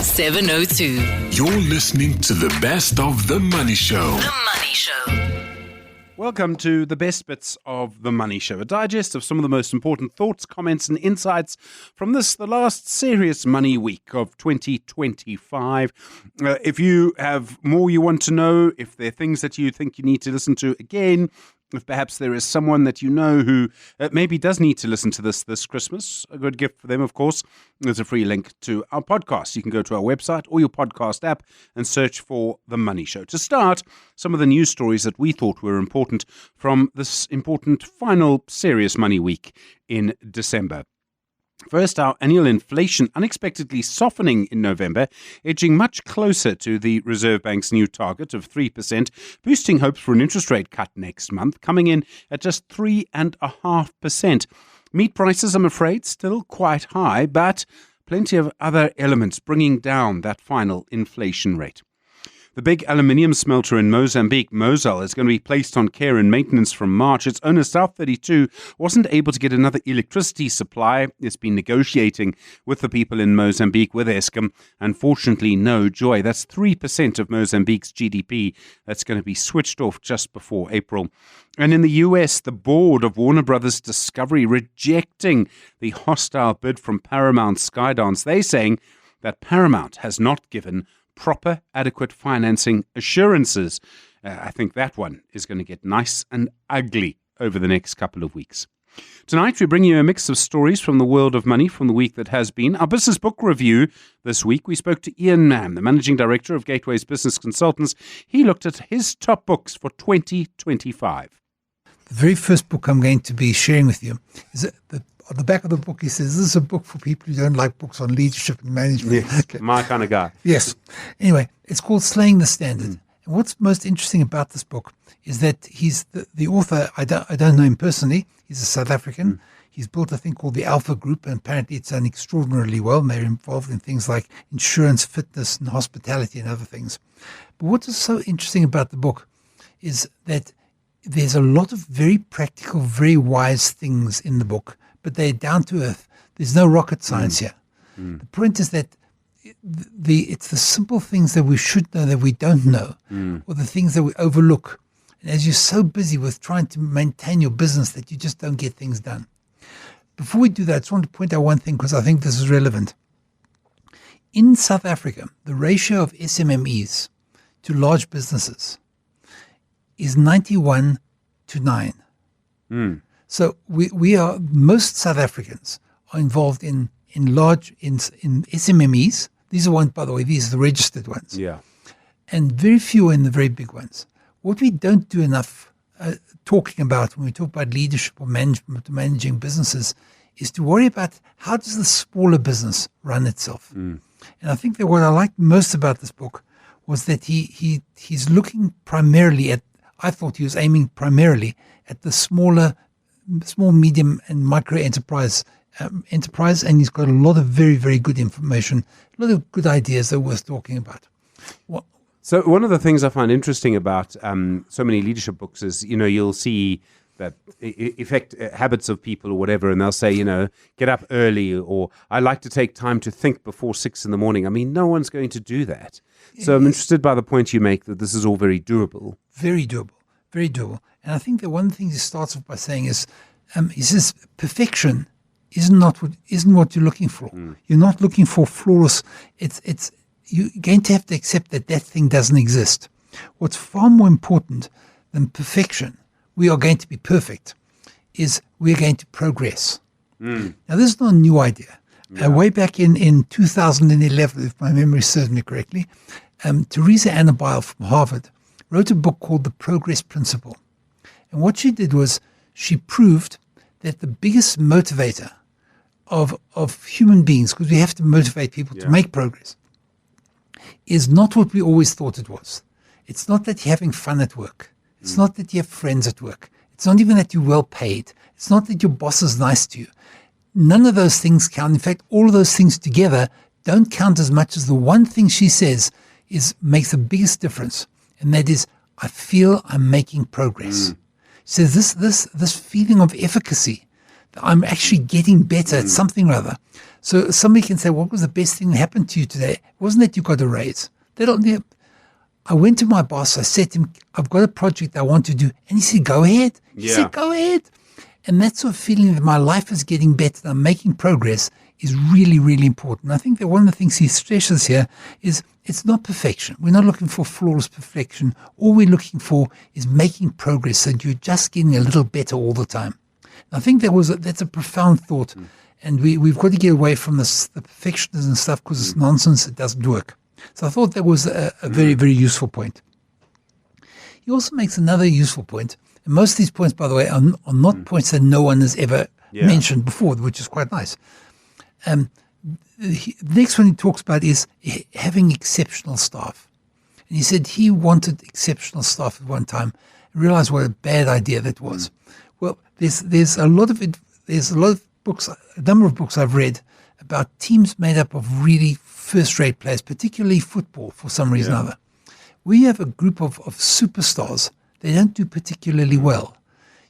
702. You're listening to the best of The Money Show. The Money Show. Welcome to the best bits of The Money Show, a digest of some of the most important thoughts, comments and insights from the last serious money week of 2025. If you have more you want to know, if there are things that you think you need to listen to again, if perhaps there is someone that you know who maybe does need to listen to this Christmas, a good gift for them, of course, there's a free link to our podcast. You can go to our website or your podcast app and search for The Money Show. To start, some of the news stories that we thought were important from this important final serious money week in December. First, our annual inflation unexpectedly softening in November, edging much closer to the Reserve Bank's new target of 3%, boosting hopes for an interest rate cut next month, coming in at just 3.5%. Meat prices, I'm afraid, still quite high, but plenty of other elements bringing down that final inflation rate. The big aluminium smelter in Mozambique, Mozal, is going to be placed on care and maintenance from March. Its owner, South32, wasn't able to get another electricity supply. It's been negotiating with the people in Mozambique, with Eskom. Unfortunately, no joy. That's 3% of Mozambique's GDP that's going to be switched off just before April. And in the US, the board of Warner Brothers Discovery rejecting the hostile bid from Paramount Skydance. They're saying that Paramount has not given proper, adequate financing assurances. I think that one is going to get nice and ugly over the next couple of weeks. Tonight, we bring you a mix of stories from the world of money from the week that has been. Our business book review this week, we spoke to Ian Mann, the managing director of Gateway's Business Consultants. He looked at his top books for 2025. The very first book I'm going to be sharing with you is on the back of the book, he says, this is a book for people who don't like books on leadership and management. Yes, okay. My kind of guy. Yes. Anyway, it's called Slaying the Standard. And what's most interesting about this book is that he's the author. I don't know him personally. He's a South African. He's built a thing called the Alpha Group, and apparently it's done extraordinarily well. And they're involved in things like insurance, fitness, and hospitality and other things. But what is so interesting about the book is that there's a lot of very practical, very wise things in the book, but they're down to earth. There's no rocket science here. The point is that it's the simple things that we should know that we don't know, or the things that we overlook. And as you're so busy with trying to maintain your business that you just don't get things done. Before we do that, I just want to point out one thing because I think this is relevant. In South Africa, the ratio of SMMEs to large businesses is 91 to 9. So we are, most South Africans are involved in SMMEs. These are ones, by the way, these are the registered ones. Yeah. And very few are in the very big ones. What we don't do enough talking about when we talk about leadership or management, managing businesses, is to worry about how does the smaller business run itself. And I think that what I liked most about this book was that he's looking primarily at, I thought he was aiming primarily at the small, medium, and micro enterprise, and he's got a lot of very, very good information, a lot of good ideas that are worth talking about. So one of the things I find interesting about so many leadership books is, you'll see that habits of people or whatever, and they'll say, get up early, or I like to take time to think before 6 a.m. I mean, no one's going to do that. So I'm interested by the point you make that this is all very doable. Very doable. Very doable. And I think that one of the things he starts off by saying is, he says, perfection isn't what you're looking for. You're not looking for flawless. It's you're going to have to accept that thing doesn't exist. What's far more important than perfection, we are going to be perfect, is we're going to progress. Now, this is not a new idea. Way back in 2011, if my memory serves me correctly, Teresa Annabelle from Harvard wrote a book called The Progress Principle. And what she did was she proved that the biggest motivator of human beings, because we have to motivate people to make progress, is not what we always thought it was. It's not that you're having fun at work. It's not that you have friends at work. It's not even that you're well paid. It's not that your boss is nice to you. None of those things count. In fact, all of those things together don't count as much as the one thing she says makes the biggest difference. And that is, I feel I'm making progress. She says this feeling of efficacy, that I'm actually getting better at something or other. So somebody can say, what was the best thing that happened to you today? It wasn't that you got a raise. I went to my boss. I said to him, I've got a project I want to do. And he said, go ahead. He said, go ahead. And that sort of feeling that my life is getting better, I'm making progress, is really, really important. I think that one of the things he stresses here is it's not perfection. We're not looking for flawless perfection. All we're looking for is making progress, so you're just getting a little better all the time. I think that's a profound thought. And we've got to get away from the perfectionism stuff because it's nonsense. It doesn't work. So I thought that was a very, very useful point. He also makes another useful point. And most of these points, by the way, are not points that no one has ever mentioned before, which is quite nice. The next one he talks about is having exceptional staff. And he said he wanted exceptional staff at one time and realized what a bad idea that was. Well, there's a lot of books, a number of books I've read about teams made up of really first-rate players, particularly football for some reason or other. We have a group of superstars. They don't do particularly well.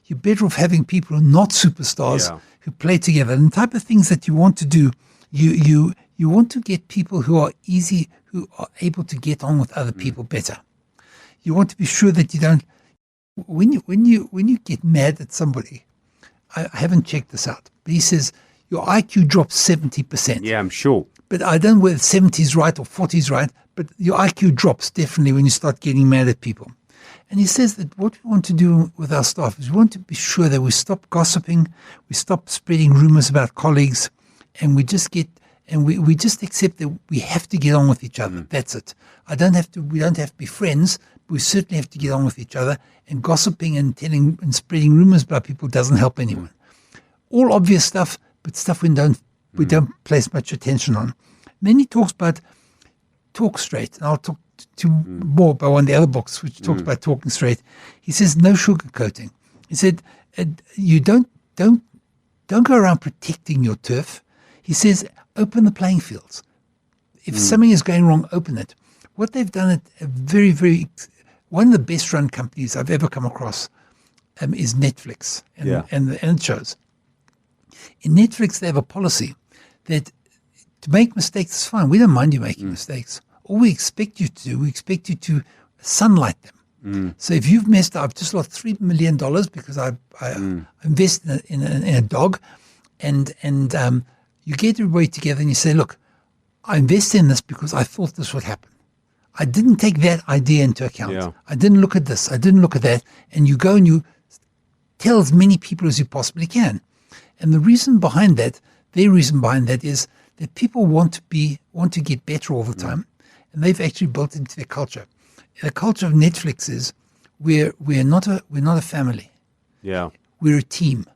You're better off having people who are not superstars who play together. And the type of things that you want to do, you want to get people who are able to get on with other people better. You want to be sure that you don't. When you get mad at somebody, I haven't checked this out, but he says your IQ drops 70%. Yeah, I'm sure. But I don't know whether 70 is right or 40 is right, but your IQ drops definitely when you start getting mad at people. And he says that what we want to do with our staff is we want to be sure that we stop gossiping, we stop spreading rumors about colleagues, and we just accept that we have to get on with each other. That's it. We don't have to be friends, but we certainly have to get on with each other, and gossiping and telling and spreading rumors about people doesn't help anyone. All obvious stuff, but stuff we don't place much attention on. And then he talks about talk straight, and I'll talk to more about one of the other books which talks about talking straight. He says no sugarcoating. He said you don't go around protecting your turf. He says open the playing fields. If something is going wrong, open it. What they've done at a very, very one of the best run companies I've ever come across is Netflix and it shows. In Netflix, they have a policy that to make mistakes is fine. We don't mind you making mistakes. All we expect you to do, we expect you to sunlight them. So if you've messed up, I've just lost $3 million because I invested in a dog, and you get everybody together and you say, look, I invested in this because I thought this would happen. I didn't take that idea into account. Yeah. I didn't look at this. I didn't look at that. And you go and you tell as many people as you possibly can. And the reason behind that, their reason behind that is that people want to get better all the time. And they've actually built into their culture. The culture of Netflix is we're not a family. Yeah, we're a team,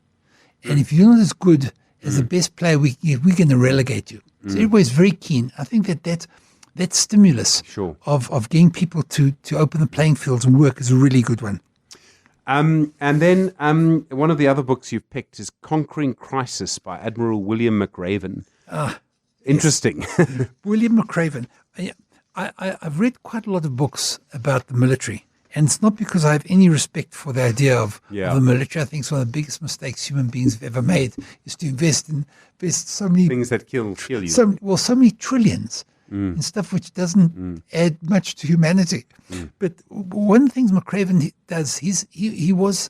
and if you're not as good as the best player we're going to relegate you. So everybody's very keen. I think that stimulus of getting people to open the playing fields and work is a really good one. And then one of the other books you've picked is Conquering Crisis by Admiral William McRaven. Interesting. Yes. William McRaven. I've read quite a lot of books about the military, and it's not because I have any respect for the idea of the military. I think it's one of the biggest mistakes human beings have ever made is to invest so many things that kill you. So many trillions in stuff which doesn't add much to humanity. But one of the things McRaven does, he was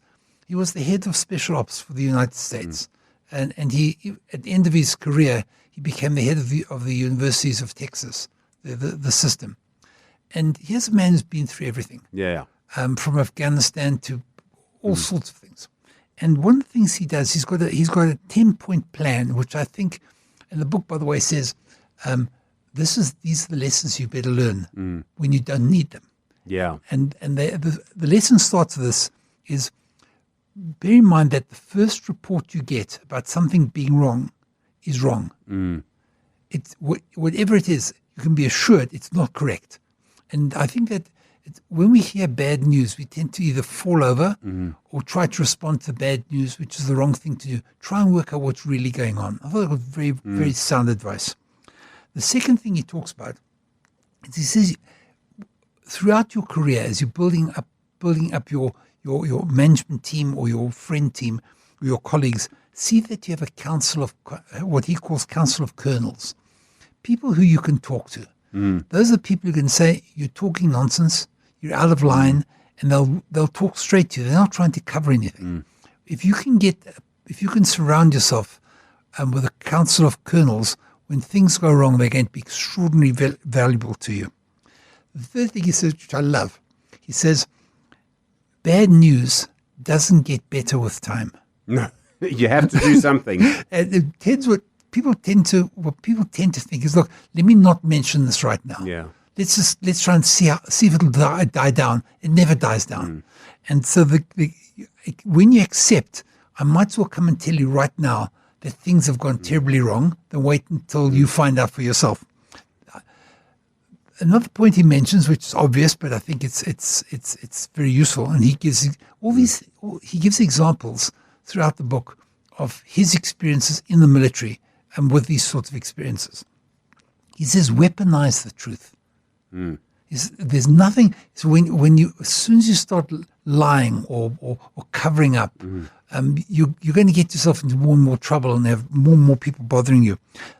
the head of special ops for the United States, and he at the end of his career he became the head of the universities of Texas. The system, and here's a man who's been through everything. From Afghanistan to all sorts of things. And one of the things he does, he's got a 10-point plan, which I think, and the book, by the way, says these are the lessons you better learn when you don't need them. And the lesson starts with this is bear in mind that the first report you get about something being wrong is wrong. It's whatever it is. You can be assured it's not correct. And I think that when we hear bad news, we tend to either fall over or try to respond to bad news, which is the wrong thing to do. Try and work out what's really going on. I thought it was very, very sound advice. The second thing he talks about is he says throughout your career, as you're building up your management team or your friend team or your colleagues, see that you have a council of what he calls council of colonels, people who you can talk to. Those are the people who can say, you're talking nonsense, you're out of line, and they'll talk straight to you. They're not trying to cover anything. If you can surround yourself with a council of colonels, when things go wrong, they're going to be extraordinarily valuable to you. The third thing he says, which I love, he says, bad news doesn't get better with time. No, you have to do something. What people tend to think is, look, let me not mention this right now. Yeah. Let's try and see if it'll die down. It never dies down. And so when you accept, I might as well come and tell you right now that things have gone terribly wrong, than wait until you find out for yourself. Another point he mentions, which is obvious, but I think it's very useful, and he gives examples throughout the book of his experiences in the military and with these sorts of experiences. He says, weaponize the truth. There's nothing. So when you, as soon as you start lying or covering up, you're going to get yourself into more and more trouble and have more and more people bothering you.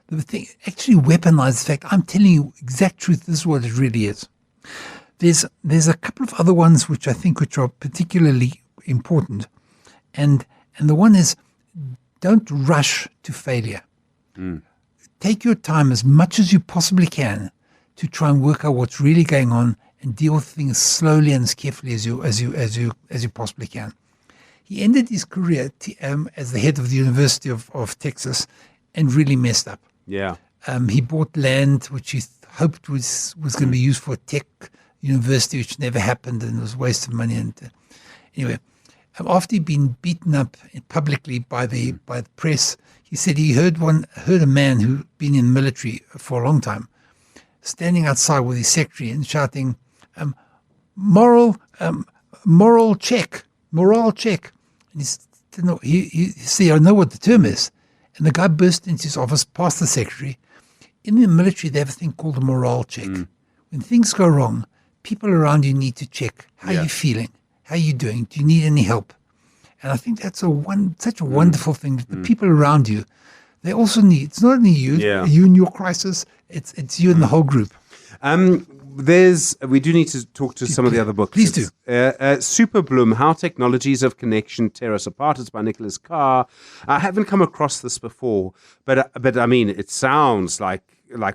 The thing, actually weaponize the fact, I'm telling you exact truth. This is what it really is. There's a couple of other ones which I think which are particularly important, and the one is, don't rush to failure. Take your time as much as you possibly can to try and work out what's really going on and deal with things slowly and as carefully as you possibly can. He ended his career as the head of the University of Texas and really messed up. Yeah. He bought land which he hoped was going to be used for a tech university, which never happened, and it was a waste of money. And anyway, after he'd been beaten up publicly by the press, he said he heard a man who'd been in the military for a long time standing outside with his secretary and shouting, "Moral check." And he said, "I know what the term is." And the guy burst into his office, past the secretary. In the military, they have a thing called a morale check. When things go wrong, people around you need to check. How are you feeling? How are you doing? Do you need any help? And I think that's such a wonderful thing that the people around you, they also need. It's not only you, you and your crisis. It's you and the whole group. We do need to talk to some of the other books. Please do. Super Bloom, How Technologies of Connection Tear Us Apart. It's by Nicholas Carr. I haven't come across this before, but I mean, it sounds like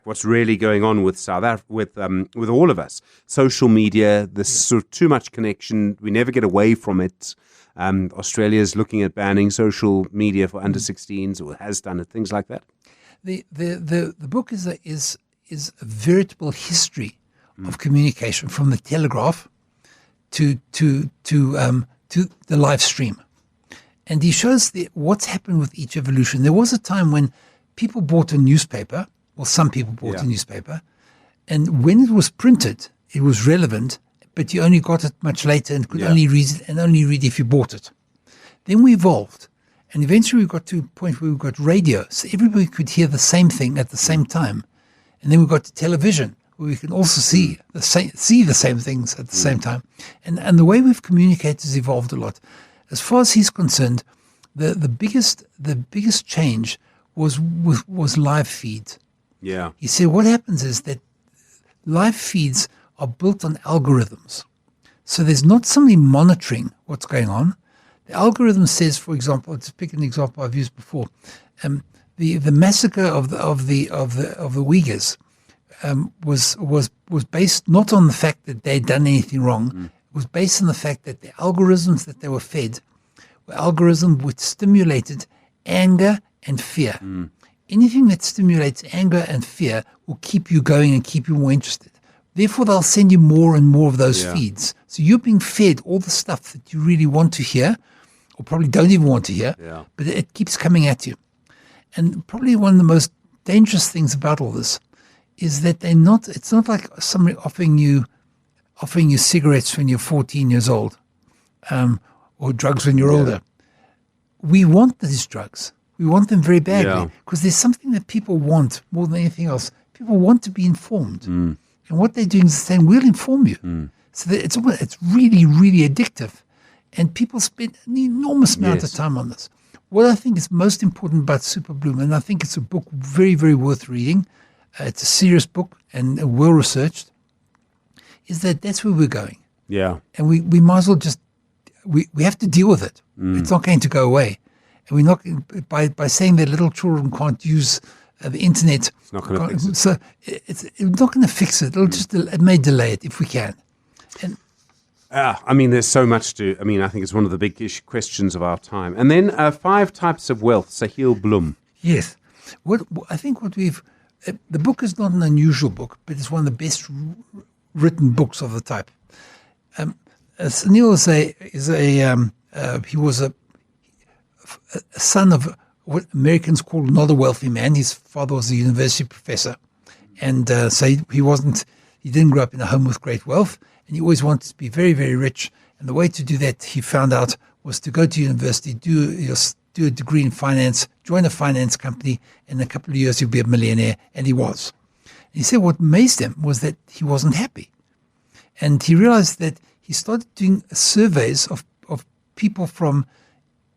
what's really going on with with all of us. Social media, there's sort of too much connection. We never get away from it. Australia is looking at banning social media for under 16s, or has done it, things like that. The book is a veritable history of communication, from the telegraph to the live stream, and he shows what's happened with each evolution. There was a time when people bought a newspaper, or some people bought a newspaper, and when it was printed, it was relevant, but you only got it much later and could only read it, and only read if you bought it. Then we evolved, and eventually we got to a point where we got radio, so everybody could hear the same thing at the same time, and then we got to television, where we can also see the same things at the same time. And the way we've communicated has evolved a lot. As far as he's concerned, the biggest change was live feeds. Yeah. He said what happens is that live feeds are built on algorithms. So there's not somebody monitoring what's going on. The algorithm says, for example, to pick an example I've used before, the massacre of the Uyghurs was based not on the fact that they'd done anything wrong. It was based on the fact that the algorithms that they were fed were algorithms which stimulated anger and fear. Anything that stimulates anger and fear will keep you going and keep you more interested. Therefore, they'll send you more and more of those feeds. So you're being fed all the stuff that you really want to hear, or probably don't even want to hear, but it keeps coming at you. And probably one of the most dangerous things about all this is that it's not like somebody offering you cigarettes when you're 14 years old, or drugs when you're older. We want these drugs. We want them very badly because there's something that people want more than anything else. People want to be informed. And what they're doing is saying, we'll inform you. So that it's really, really addictive. And people spend an enormous amount of time on this. what I think is most important about Super Bloom, and I think it's a book very, very worth reading, it's a serious book and well-researched, is that that's where we're going. Yeah. And we might as well just, we have to deal with it. It's not going to go away. And we're not, by saying that little children can't use the internet. It's not going to fix it. So it's not going to fix it. It may delay it if we can. And I mean, there's so much to, I think it's one of the big questions of our time. And then 5 Types of Wealth, Sahil Bloom. yes, the book is not an unusual book, but it's one of the best written books of the type. Sunil he was a son of what Americans call not a wealthy man. His father was a university professor, and so he didn't grow up in a home with great wealth, and he always wanted to be very, very rich. And the way to do that, he found out, was to go to university, do a degree in finance, join a finance company, and in a couple of years he'll be a millionaire, and he was. And he said what amazed him was that he wasn't happy. And he realized that he started doing surveys of people from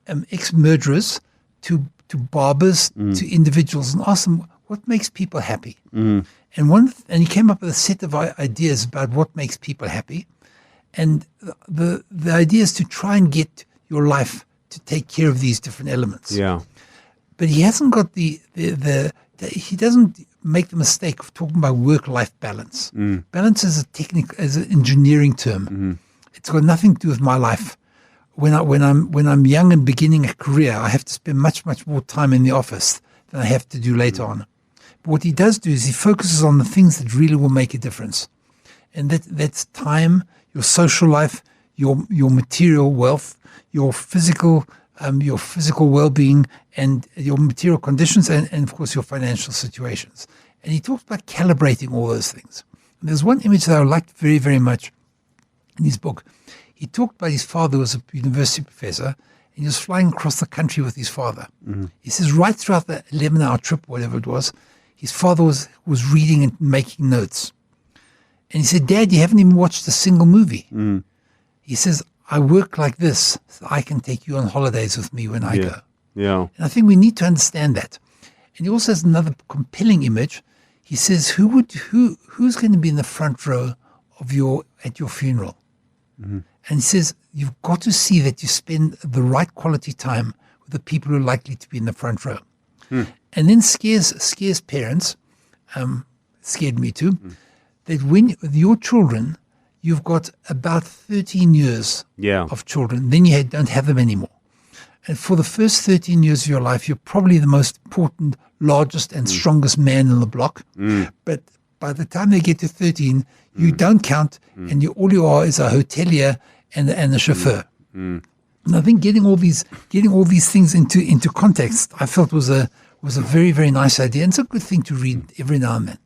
ex-murderers to barbers to individuals, and asked them what makes people happy. And he came up with a set of ideas about what makes people happy. And the idea is to try and get your life to take care of these different elements. Yeah. But he hasn't got he doesn't make the mistake of talking about work-life balance. Balance is an engineering term. It's got nothing to do with my life. When I'm young and beginning a career, I have to spend much, much more time in the office than I have to do later on. But what he does do is he focuses on the things that really will make a difference. And that's time, your social life, your material wealth, your physical well-being, and your material conditions, and of course your financial situations. And he talks about calibrating all those things. And there's one image that I liked very, very much in his book. He talked about his father, who was a university professor, and he was flying across the country with his father. He says right throughout the 11-hour trip, whatever it was, his father was reading and making notes. And he said, "Dad, you haven't even watched a single movie." He says, "I work like this so I can take you on holidays with me when I go." Yeah. And I think we need to understand that. And he also has another compelling image. He says, who's going to be in the front row at your funeral? And he says, you've got to see that you spend the right quality time with the people who are likely to be in the front row. And then scares parents, scared me too, that when with your children, you've got about 13 years of children, then you don't have them anymore. And for the first 13 years of your life, you're probably the most important, largest and strongest man in the block. But by the time they get to 13, you don't count, and all you are is a hotelier and a chauffeur. And I think getting all these things into context, I felt was a very, very nice idea. And it's a good thing to read every now and then.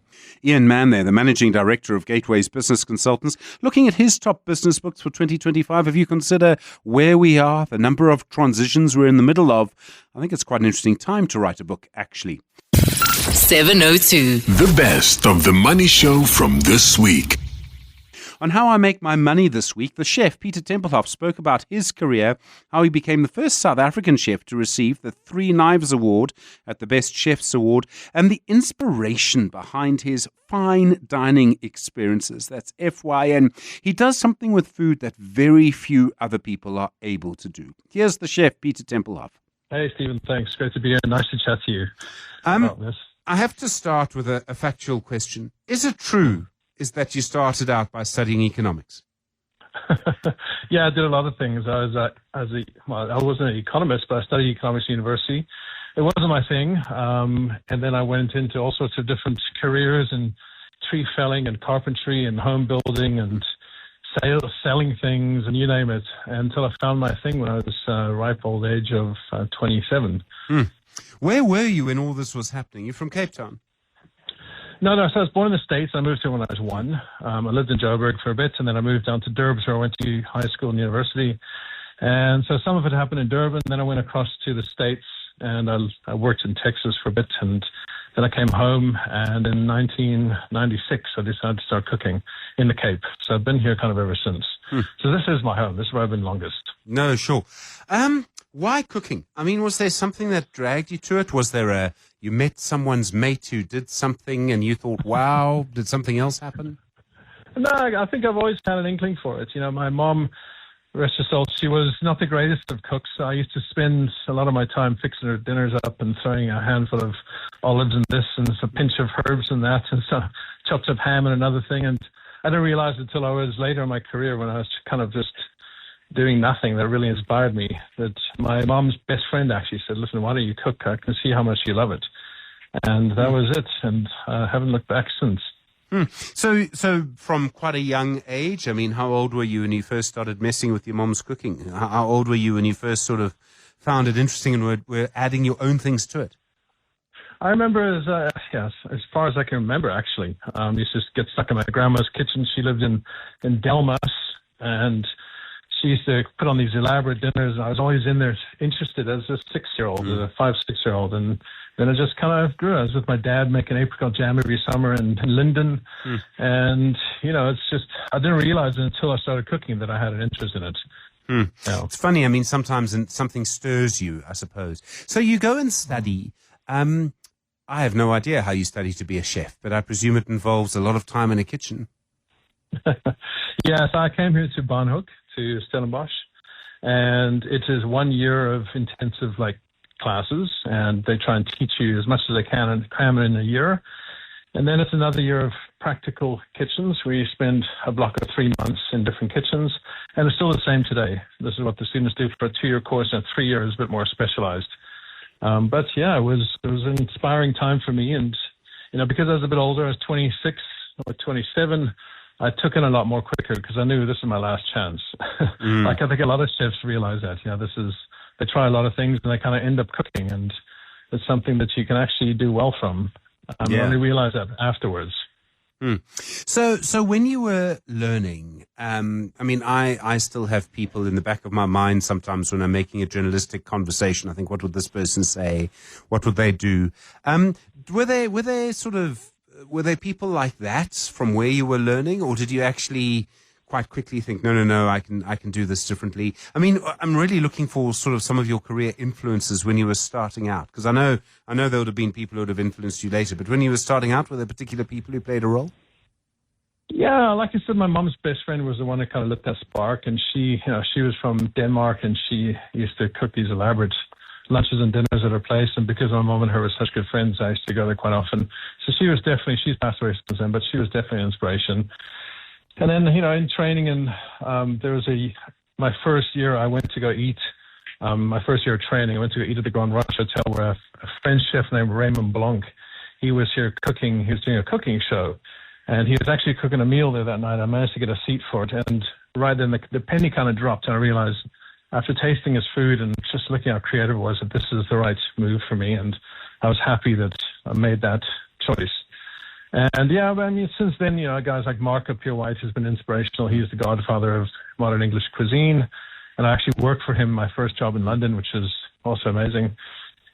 Ian Mann there, the Managing Director of Gateways Business Consultants, looking at his top business books for 2025. If you consider where we are, the number of transitions we're in the middle of, I think it's quite an interesting time to write a book, actually. 702. The best of the Money Show from this week. On How I Make My Money this week, the chef Peter Tempelhoff spoke about his career, how he became the first South African chef to receive the 3 Knives Award at the Best Chefs Award, and the inspiration behind his fine dining experiences. That's FYN. He does something with food that very few other people are able to do. Here's the chef, Peter Tempelhoff. Hey, Stephen, thanks. Great to be here. Nice to chat to you about this. I have to start with a factual question. Is it true that you started out by studying economics? Yeah, I did a lot of things. I wasn't an economist, but I studied economics at university. It wasn't my thing. And then I went into all sorts of different careers in tree felling and carpentry and home building and selling things and you name it, until I found my thing when I was ripe old age of 27. Where were you when all this was happening? You're from Cape Town? No. So I was born in the States. I moved here when I was 1. I lived in Joburg for a bit, and then I moved down to Durban, where I went to high school and university. And so some of it happened in Durban. Then I went across to the States, and I worked in Texas for a bit. And then I came home, and in 1996, I decided to start cooking in the Cape. So I've been here kind of ever since. So this is my home. This is where I've been longest. No, sure. Why cooking? I mean, was there something that dragged you to it? Was there you met someone's mate who did something and you thought, wow, did something else happen? No, I think I've always had an inkling for it. My mom, rest her soul, she was not the greatest of cooks. I used to spend a lot of my time fixing her dinners up and throwing a handful of olives and this and a pinch of herbs and that and some chopped up ham and another thing. And I didn't realize until I was later in my career when I was kind of just doing nothing that really inspired me, that my mom's best friend actually said, listen, why don't you cook? I can see how much you love it. And that was it. And I haven't looked back since. So from quite a young age, I mean, how old were you when you first started messing with your mom's cooking? How old were you when you first sort of found it interesting and were adding your own things to it? I remember as far as I can remember, actually. Used to get stuck in my grandma's kitchen. She lived in Delmas, and she used to put on these elaborate dinners. I was always in there interested as a 6-year-old, a 5-6-year-old. And then it just kind of grew. I was with my dad making apricot jam every summer in Linden. And, it's just, I didn't realize until I started cooking that I had an interest in it. It's funny. I mean, sometimes something stirs you, I suppose. So you go and study. I have no idea how you study to be a chef, but I presume it involves a lot of time in a kitchen. Yeah, so I came here to Bonhoek, to Stellenbosch, and it is 1 year of intensive classes, and they try and teach you as much as they can and cram it in a year. And then it's another year of practical kitchens where you spend a block of 3 months in different kitchens, and it's still the same today. This is what the students do for a 2-year course, and 3 years is a bit more specialized. But yeah, it was an inspiring time for me, and because I was a bit older, I was 26 or 27. I took in a lot more quicker because I knew this is my last chance. I think a lot of chefs realize that. They try a lot of things and they kind of end up cooking, and it's something that you can actually do well from. I only realized that afterwards. So when you were learning, I still have people in the back of my mind sometimes when I'm making a journalistic conversation. I think, what would this person say? What would they do? Were there people like that from where you were learning, or did you actually quite quickly think, no, I can do this differently? I mean, I'm really looking for sort of some of your career influences when you were starting out, because I know there would have been people who would have influenced you later, but when you were starting out, were there particular people who played a role? Yeah, like I said, my mom's best friend was the one that kind of lit that spark, and she was from Denmark, and she used to cook these elaborate lunches and dinners at her place, and because my mom and her were such good friends, I used to go there quite often. So she's passed away since then, but she was definitely an inspiration. And then, in training, and my first year I went to go eat, my first year of training, I went to go eat at the Grand Roche Hotel where a French chef named Raymond Blanc, he was here cooking, he was doing a cooking show, and he was actually cooking a meal there that night. I managed to get a seat for it, and right then the penny kind of dropped, and I realized after tasting his food and just looking how creative it was, that this is the right move for me, and I was happy that I made that choice. And yeah, since then, guys like Mark Pierre-White has been inspirational. He's the godfather of modern English cuisine, and I actually worked for him my first job in London, which is also amazing.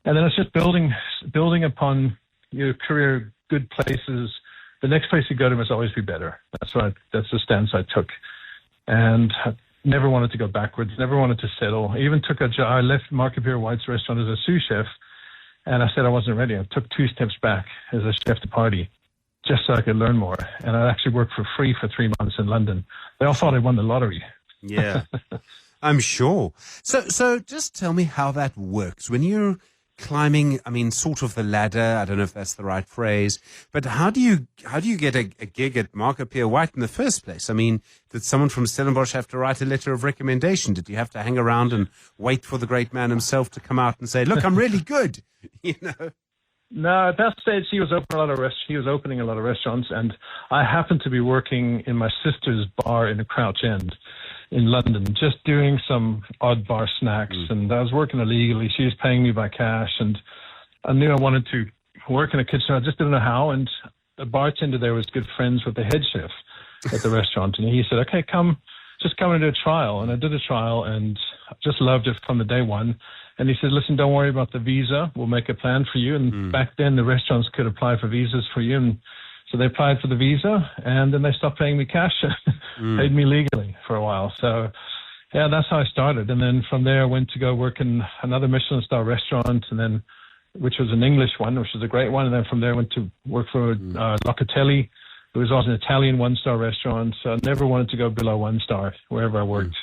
And then it's just building upon your career, good places. The next place you go to must always be better. That's the stance I took, and I never wanted to go backwards. Never wanted to settle. I even took a job. I left Mark Pierre-White's restaurant as a sous chef, and I said I wasn't ready. I took 2 steps back as a chef de partie, just so I could learn more. And I actually worked for free for 3 months in London. They all thought I won the lottery. Yeah, I'm sure. So just tell me how that works. When you're climbing, sort of the ladder, I don't know if that's the right phrase, but how do you get a gig at Mark Pierre-White in the first place? Did someone from Stellenbosch have to write a letter of recommendation? Did you have to hang around and wait for the great man himself to come out and say, look, I'm really good, No, at that stage he was opening a lot of restaurants, and I happened to be working in my sister's bar in the Crouch End in London, just doing some odd bar snacks, and I was working illegally. She was paying me by cash, and I knew I wanted to work in a kitchen. I just didn't know how, and the bartender there was good friends with the head chef at the restaurant, and he said, okay, come and do a trial. And I did a trial, and I just loved it from the day one. And he said, listen, don't worry about the visa. We'll make a plan for you. And back then, the restaurants could apply for visas for you. And so they applied for the visa, and then they stopped paying me cash, paid me legally for a while. So, Yeah, that's how I started. And then from there, I went to go work in another Michelin star restaurant, and then, which was an English one, which was a great one. And then from there, I went to work for Locatelli. It was also an Italian one-star restaurant. So I never wanted to go below 1 star wherever I worked.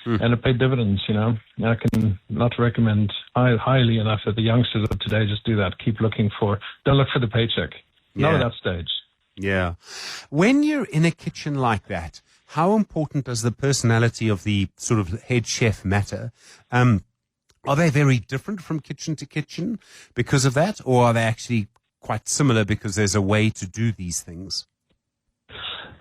And it paid dividends, you know. I can not recommend highly enough that the youngsters of today just do that. Don't look for the paycheck. Not at that stage. Yeah. When you're in a kitchen like that, how important does the personality of the sort of head chef matter? Are they very different from kitchen to kitchen because of that? Or are they actually quite similar because there's a way to do these things?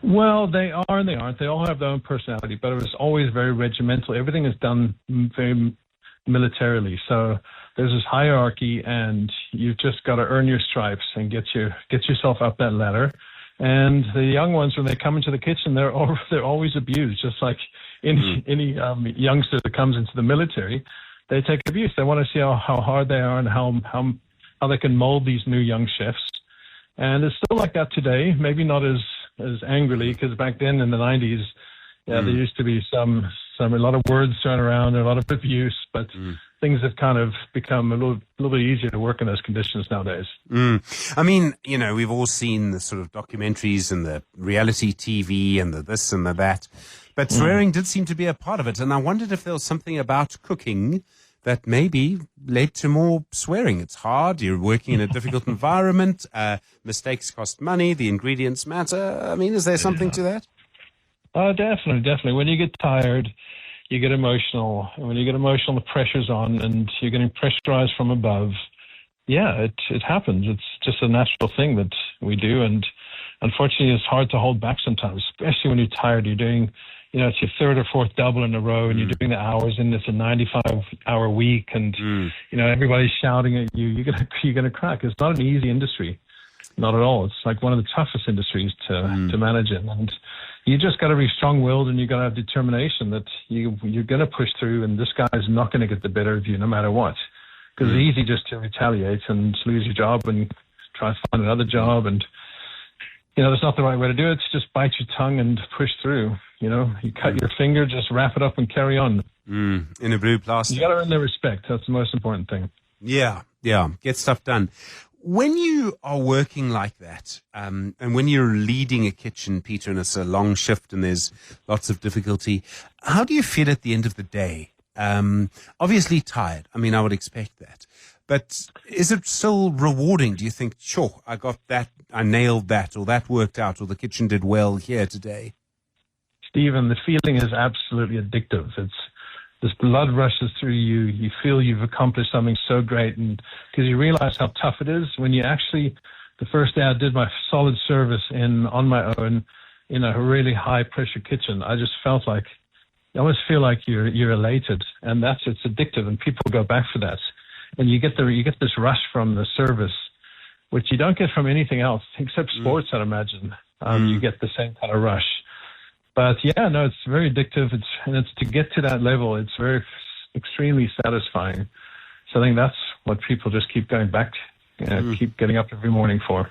Well, they are and they aren't. They all have their own personality, but it was always very regimental. Everything is done very militarily. So there's this hierarchy, and you've just got to earn your stripes and get yourself up that ladder. And the young ones, when they come into the kitchen, they're always abused, just like any youngster that comes into the military. They take abuse. They want to see how hard they are and how they can mold these new young chefs. And it's still like that today. Maybe not as angrily, because back then in the 90s, there used to be a lot of words thrown around, a lot of abuse, but things have kind of become a little bit easier to work in those conditions nowadays. I mean, you know, we've all seen the sort of documentaries and the reality TV and the this and the that, but swearing did seem to be a part of it. And I wondered if there was something about cooking that maybe led to more swearing. It's hard. You're working in a difficult environment. Mistakes cost money. The ingredients matter. I mean, is there something to that? Definitely. When you get tired, you get emotional. And when you get emotional, the pressure's on and you're getting pressurized from above. Yeah, it happens. It's just a natural thing that we do. And unfortunately, it's hard to hold back sometimes, especially when you're tired. You're doing, you know, it's your third or fourth double in a row, and you're doing the hours, and it's a 95-hour week, and you know, everybody's shouting at you. You're gonna crack. It's not an easy industry, not at all. It's like one of the toughest industries to manage in, and you just got to be strong-willed, and you got to have determination that you're gonna push through, and this guy's not gonna get the better of you no matter what, because it's easy just to retaliate and lose your job and try to find another job, and you know, that's not the right way to do it. It's just bite your tongue and push through. You know, you cut your finger, just wrap it up and carry on. In a blue plastic. You got to earn their respect. That's the most important thing. Yeah. Get stuff done. When you are working like that, and when you're leading a kitchen, Peter, and it's a long shift and there's lots of difficulty, how do you feel at the end of the day? Obviously tired. I mean, I would expect that. But is it still rewarding? Do you think, sure, I got that, I nailed that, or that worked out, or the kitchen did well here today? Stephen, the feeling is absolutely addictive. It's this blood rushes through you. You feel you've accomplished something so great, and because you realize how tough it is when you actually. The first day I did my solid service on my own in a really high pressure kitchen, I just felt like you almost feel like you're elated, and it's addictive, and people go back for that. And you get this rush from the service, which you don't get from anything else except sports, I'd imagine. You get the same kind of rush. But yeah, no, it's very addictive. It's to get to that level, it's very extremely satisfying. So I think that's what people just keep going back, keep getting up every morning for.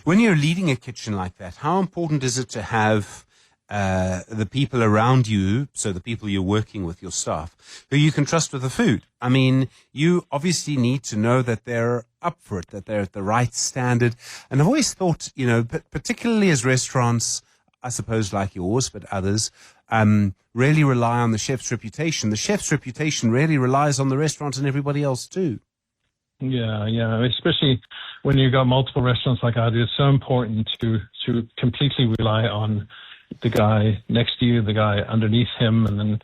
When you're leading a kitchen like that, how important is it to have the people around you, so the people you're working with, your staff, who you can trust with the food? I mean, you obviously need to know that they're up for it, that they're at the right standard. And I've always thought, you know, particularly as restaurants, I suppose like yours, but others, really rely on the chef's reputation. The chef's reputation really relies on the restaurant and everybody else too. Yeah. Especially when you've got multiple restaurants like I do, it's so important to completely rely on the guy next to you, the guy underneath him, and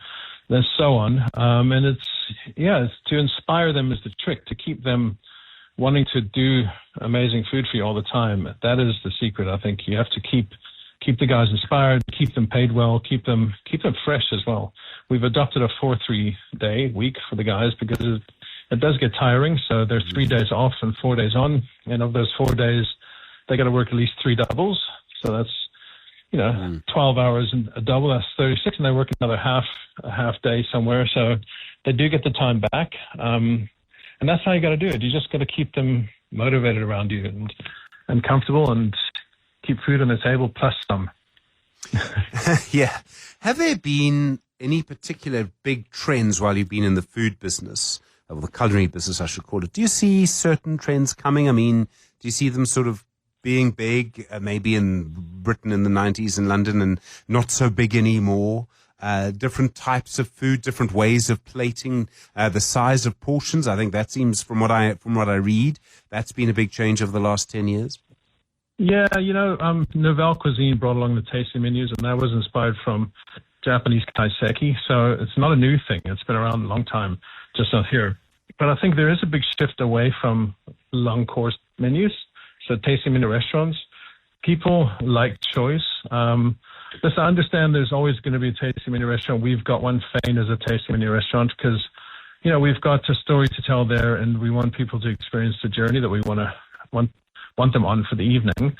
then so on. And it's to inspire them is the trick, to keep them wanting to do amazing food for you all the time. That is the secret. I think you have to keep the guys inspired, keep them paid well, keep them fresh as well. We've adopted a 4-3 day week for the guys because it does get tiring. So there's 3 days off and 4 days on, and of those 4 days, they got to work at least 3 doubles. So that's 12 hours and a double, that's 36, and they work another half day somewhere. So they do get the time back. And that's how you got to do it. You just got to keep them motivated around you and comfortable, and keep food on the table plus some. Yeah. Have there been any particular big trends while you've been in the food business, or the culinary business, I should call it? Do you see certain trends coming? I mean, do you see them sort of being big, maybe in Britain in the 90s in London, and not so big anymore? Different types of food, different ways of plating, the size of portions. I think that seems, from what I read, that's been a big change over the last 10 years. Yeah, Nouvelle cuisine brought along the tasting menus, and that was inspired from Japanese kaiseki. So it's not a new thing. It's been around a long time, just not here. But I think there is a big shift away from long course menus. So tasting menu restaurants, people like choice. Listen, I understand there's always going to be a tasting menu restaurant. We've got one famed as a tasting menu restaurant because, we've got a story to tell there, and we want people to experience the journey that we want them on for the evening.